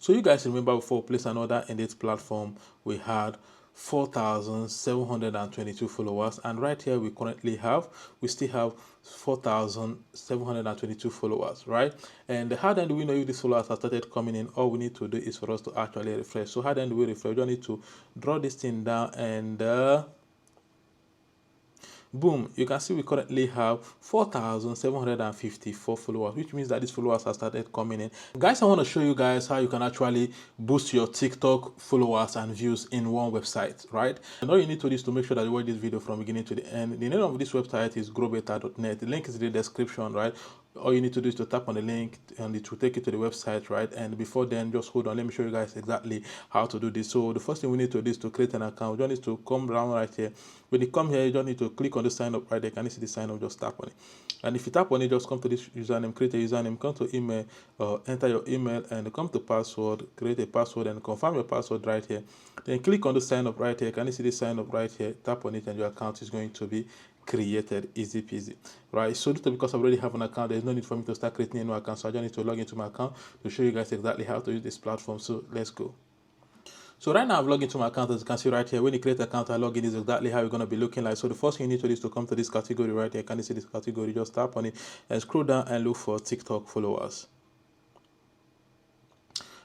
So you guys remember before we placed an order in this platform, we had 4,722 followers, and right here we still have 4,722 followers, right? And how then do we know if these followers have started coming in? All we need to do is for us to actually refresh. So how then do we refresh? We don't need to draw this thing down and boom, you can see we currently have 4,754 followers, which means that these followers have started coming in. Guys, I want to show you guys how you can actually boost your TikTok followers and views in one website, right? And all you need to do is to make sure that you watch this video from beginning to the end. The name of this website is growbetter.net. The link is in the description, right? All you need to do is to tap on the link and it will take you to the website, right? And before then, just hold on, let me show you guys exactly how to do this. So the first thing we need to do is to create an account. You just need to come down right here. When you come here, you just need to click on the sign up right there. Can you see the sign up? Just tap on it. And if you tap on it, just come to this username, create a username, come to email, enter your email, and come to password, create a password, and confirm your password right here. Then click on the sign up right here. Can you see the sign up right here? Tap on it, and your account is going to be created. Easy peasy, right? So because I already have an account, there's no need for me to start creating a new account. So I just need to log into my account to show you guys exactly how to use this platform. So let's go. So right now I've logged into my account. As you can see right here, when you create an account and log in, is exactly how you're going to be looking like. So the first thing you need to do is to come to this category right here. Can you see this category? Just tap on it and scroll down and look for TikTok followers.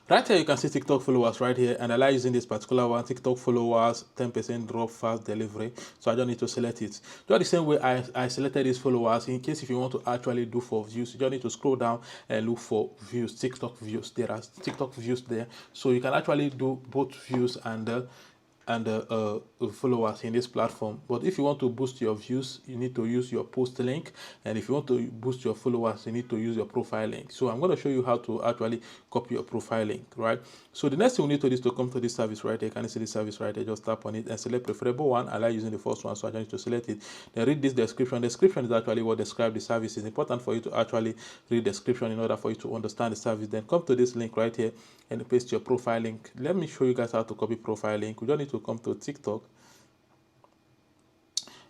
Right here, you can see TikTok followers right here, and I like using this particular one, TikTok followers, 10% drop fast delivery. So I don't need to select it. Just the same way I selected these followers, in case if you want to actually do for views, you just need to scroll down and look for views, TikTok views. There are TikTok views there. So you can actually do both views and followers in this platform. But if you want to boost your views, you need to use your post link, and if you want to boost your followers, you need to use your profile link. So I'm going to show you how to actually copy your profile link, right? So the next thing we need to do is to come to this service right here. Can you see this service right here? Just tap on it and select preferable one. I like using the first one, so I just need to select it. Then read this description. Description is actually what describes the service. It's important for you to actually read description in order for you to understand the service. Then come to this link right here and paste your profile link. Let me show you guys how to copy profile link. We don't need to come to TikTok.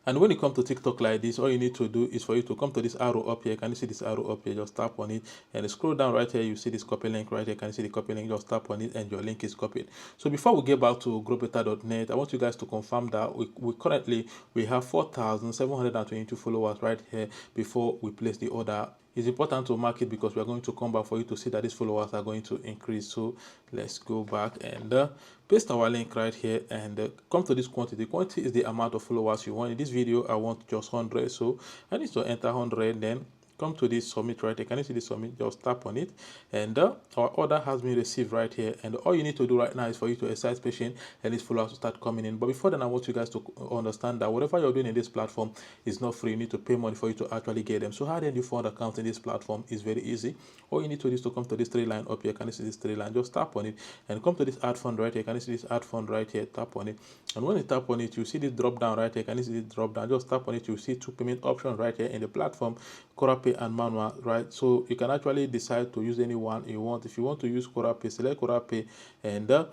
And when you come to TikTok like this, all you need to do is for you to come to this arrow up here. Can you see this arrow up here? Just tap on it and scroll down right here. You see this copy link right here. Can you see the copy link? Just tap on it and your link is copied. So before we get back to growbetter.net, I want you guys to confirm that we currently have 4,722 followers right here before we place the order. It's important to mark it because we are going to come back for you to see that these followers are going to increase. So let's go back and paste our link right here and come to this quantity. Quantity is the amount of followers you want. In this video, I want just 100. So I need to enter 100, then come to this submit right here. Can you see this submit? Just tap on it and our order has been received right here, and all you need to do right now is for you to exercise patience and these followers to start coming in. But before then, I want you guys to understand that whatever you're doing in this platform is not free. You need to pay money for you to actually get them. So how then you fund account in this platform is very easy. All you need to do is to come to this three line up here. Can you see this three line? Just tap on it and come to this add fund right here. Can you see this add fund right here? Tap on it, and when you tap on it, you see this drop down right here. Can you see this drop down? Just tap on it. You see two payment options right here in the platform, Quorapay and manual, right? So you can actually decide to use any one you want. If you want to use Quorapay, select Quorapay and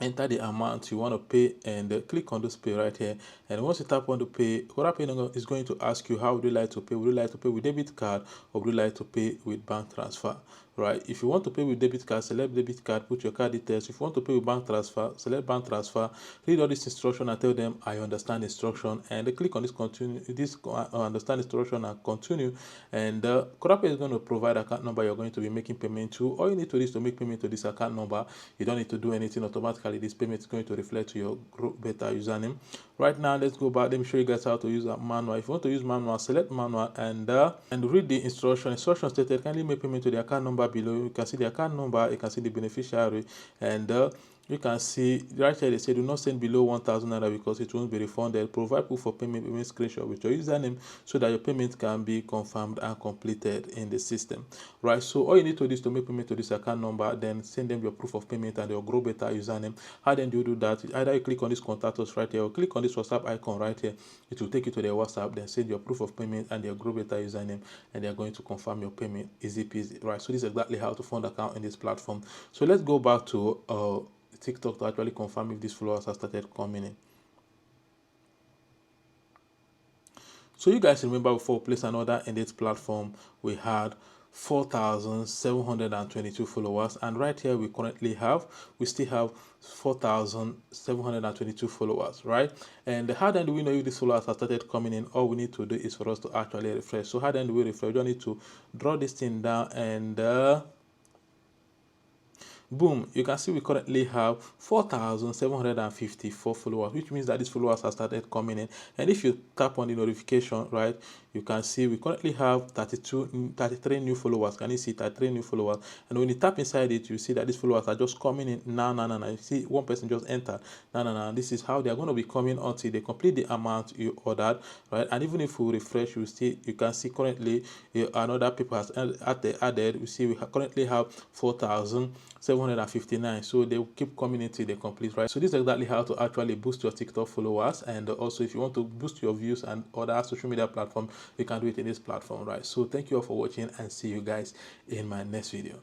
enter the amount you want to pay and click on this pay right here. And once you tap on the pay, Quorapay is going to ask you how would you like to pay. Would you like to pay with debit card or would you like to pay with bank transfer, right? If you want to pay with debit card, select debit card, put your card details. If you want to pay with bank transfer, select bank transfer, read all this instruction and tell them I understand instruction, and click on this continue, this understand instruction and continue. And Quorapay is going to provide account number you're going to be making payment to. All you need to do is to make payment to this account number. You don't need to do anything. Automatically this payment is going to reflect to your growbetter username. Right now, let's go back. Let me show you guys how to use a manual. If you want to use manual, select manual and read the instruction. Instruction stated, kindly make payment to the account number below. You can see the account number, you can see the beneficiary, and you can see right here they say do not send below 1,000 naira because it won't be refunded. Provide proof of payment screenshot with your username so that your payment can be confirmed and completed in the system, right? So all you need to do is to make payment to this account number, then send them your proof of payment and your growbetter username. How then do you do that? Either you click on this contact us right here or click on this WhatsApp icon right here. It will take you to their WhatsApp, then send your proof of payment and their growbetter username, and they're going to confirm your payment. Easy peasy, right? So this is exactly how to fund account in this platform. So let's go back to TikTok to actually confirm if these followers have started coming in. So you guys remember before we placed an order in this platform, we had 4,722 followers, and right here we still have 4,722 followers, right? And how then do we know if these followers have started coming in? All we need to do is for us to actually refresh. So how then do we refresh? We don't need to draw this thing down and boom, you can see we currently have 4,754 followers, which means that these followers have started coming in. And if you tap on the notification, right, you can see we currently have 33 new followers. Can you see 33 new followers? And when you tap inside it, you see that these followers are just coming in now. You see one person just entered now. This is how they are going to be coming until they complete the amount you ordered, right? And even if we refresh, you can see currently another people has added. We see we currently have 4,759. So they will keep coming until they complete, right? So this is exactly how to actually boost your TikTok followers. And also if you want to boost your views and other social media platforms, you can do it in this platform, right? So thank you all for watching, and see you guys in my next video.